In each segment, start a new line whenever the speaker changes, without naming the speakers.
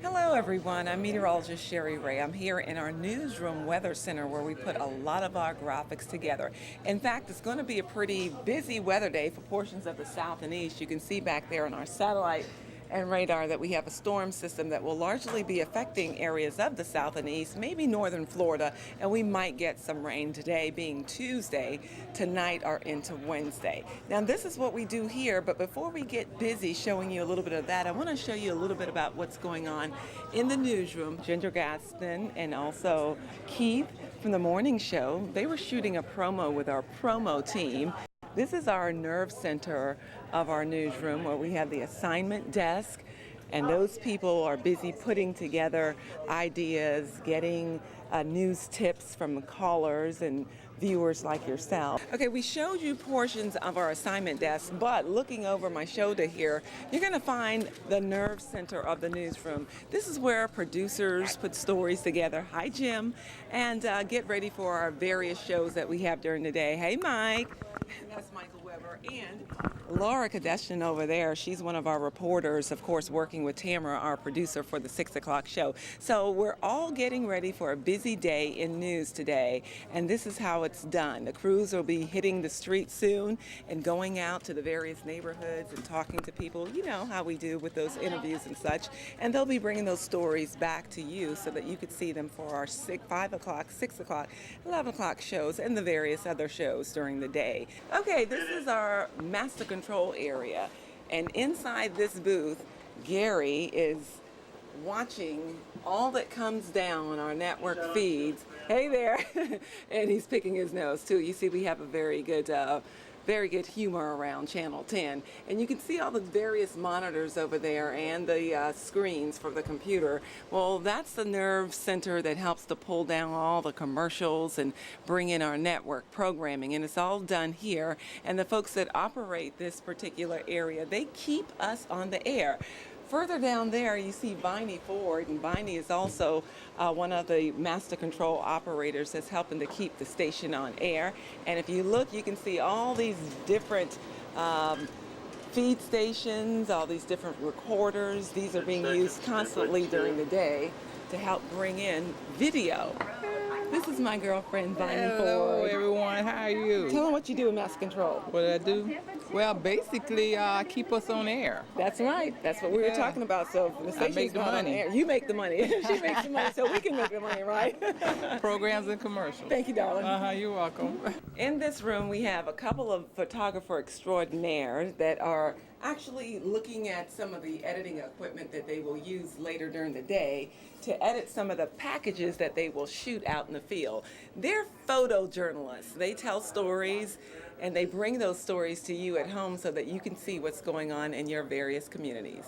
Hello, everyone. I'm meteorologist Sherry Ray. I'm here in our newsroom weather center where we put a lot of our graphics together. In fact, it's going to be a pretty busy weather day for portions of the south and east. You can see back there on our satellite and radar that we have a storm system that will largely be affecting areas of the south and east, maybe northern Florida, and we might get some rain today being Tuesday, tonight or into Wednesday. Now this is what we do here, but before we get busy showing you a little bit of that, I want to show you a little bit about what's going on in the newsroom. Ginger Gaston and also Keith from the morning show, they were shooting a promo with our promo team. This is our nerve center of our newsroom where we have the assignment desk, and those people are busy putting together ideas, getting news tips from callers and viewers like yourself. Okay, we showed you portions of our assignment desk, but looking over my shoulder here, you're going to find the nerve center of the newsroom. This is where producers put stories together. Hi, Jim, and get ready for our various shows that we have during the day. Hey, Mike. That's Michael Weber. And Laura Kadeshian over there, she's one of our reporters, of course, working with Tamara, our producer for the 6 o'clock show. So we're all getting ready for a busy day in news today, and this is how it's done. The crews will be hitting the streets soon and going out to the various neighborhoods and talking to people. You know how we do with those interviews and such. And they'll be bringing those stories back to you so that you could see them for our 5 o'clock, 6 o'clock, 11 o'clock shows and the various other shows during the day. Okay, this is our master control area, and inside this booth, Gary is watching all that comes down on our network feeds. Hey there, and he's picking his nose too. You see, we have a very good humor around Channel 10. And you can see all the various monitors over there and the screens for the computer. Well, that's the nerve center that helps to pull down all the commercials and bring in our network programming. And it's all done here. And the folks that operate this particular area, they keep us on the air. Further down there, you see Viney Ford, and Viney is also one of the master control operators that's helping to keep the station on air. And if you look, you can see all these different feed stations, all these different recorders. These are being used constantly during the day to help bring in video. This is my girlfriend, Viney Ford.
Hello, everyone. How are you?
Tell them what you do in master control.
What do I do? Well, basically, keep us on air.
That's right. That's what we were talking about. So the station's
make the
not on
money.
air. You make the money. She makes the money, so we can make the money, right?
Programs and commercials.
Thank you, darling.
You're welcome.
In this room, we have a couple of photographer extraordinaires that are actually looking at some of the editing equipment that they will use later during the day to edit some of the packages that they will shoot out in the field. They're photojournalists. They tell stories and they bring those stories to you at home so that you can see what's going on in your various communities.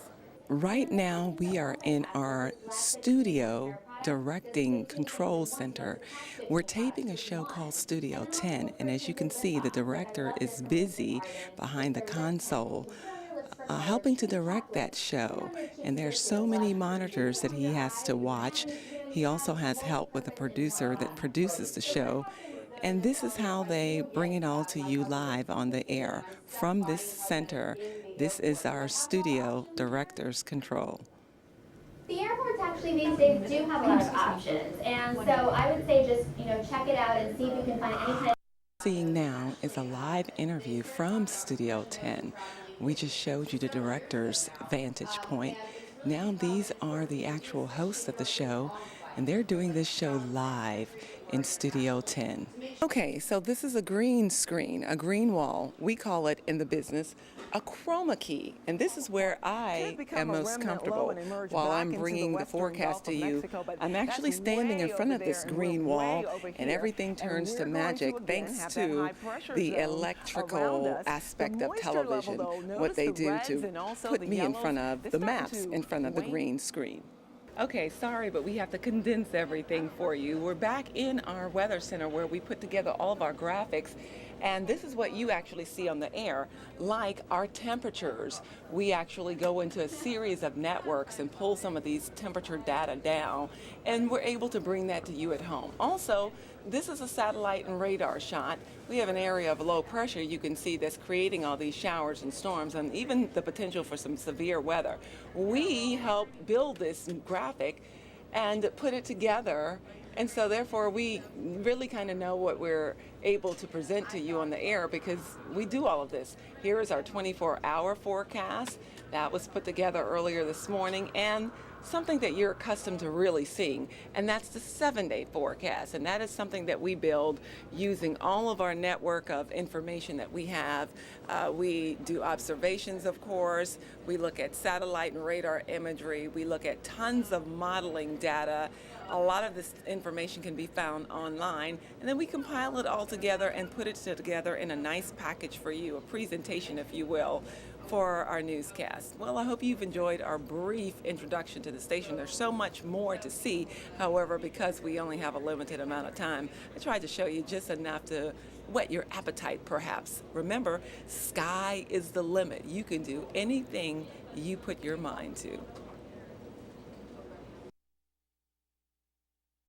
Right now, we are in our studio directing control center. We're taping a show called Studio 10, and as you can see, the director is busy behind the console helping to direct that show. And there's so many monitors that he has to watch. He also has help with the producer that produces the show. And this is how they bring it all to you live on the air. From this center, this is our studio director's control.
The airports actually these days do have a lot of options. And so I would say just, check it out and see if you can find any kind of...
Seeing now is a live interview from Studio 10. We just showed you the director's vantage point. Now these are the actual hosts of the show, and they're doing this show live in Studio 10. Okay, so this is a green screen, a green wall. We call it in the business a chroma key, and this is where I am most comfortable. While I'm bringing the forecast to you, I'm actually standing in front of this green wall, and everything turns to magic thanks to the electrical aspect of television, what they do to put me in front of the maps, in front of the green screen. Okay, sorry, but we have to condense everything for you. We're back in our weather center where we put together all of our graphics, And this is what you actually see on the air, like our temperatures. We actually go into a series of networks and pull some of these temperature data down, and we're able to bring that to you at home. Also, this is a satellite and radar shot. We have an area of low pressure you can see that's creating all these showers and storms and even the potential for some severe weather. We help build this graphic and put it together, and so therefore we really kind of know what we're able to present to you on the air because we do all of this. Here is our 24-hour forecast that was put together earlier this morning, and something that you're accustomed to really seeing, and that's the 7-day forecast. And that is something that we build using all of our network of information that we have. We do observations, of course. We look at satellite and radar imagery. We look at tons of modeling data. A lot of this information can be found online, and then we compile it all together and put it together in a nice package for you, a presentation, if you will, for our newscast. Well, I hope you've enjoyed our brief introduction to the station. There's so much more to see. However, because we only have a limited amount of time, I tried to show you just enough to whet your appetite, perhaps. Remember, sky is the limit. You can do anything you put your mind to.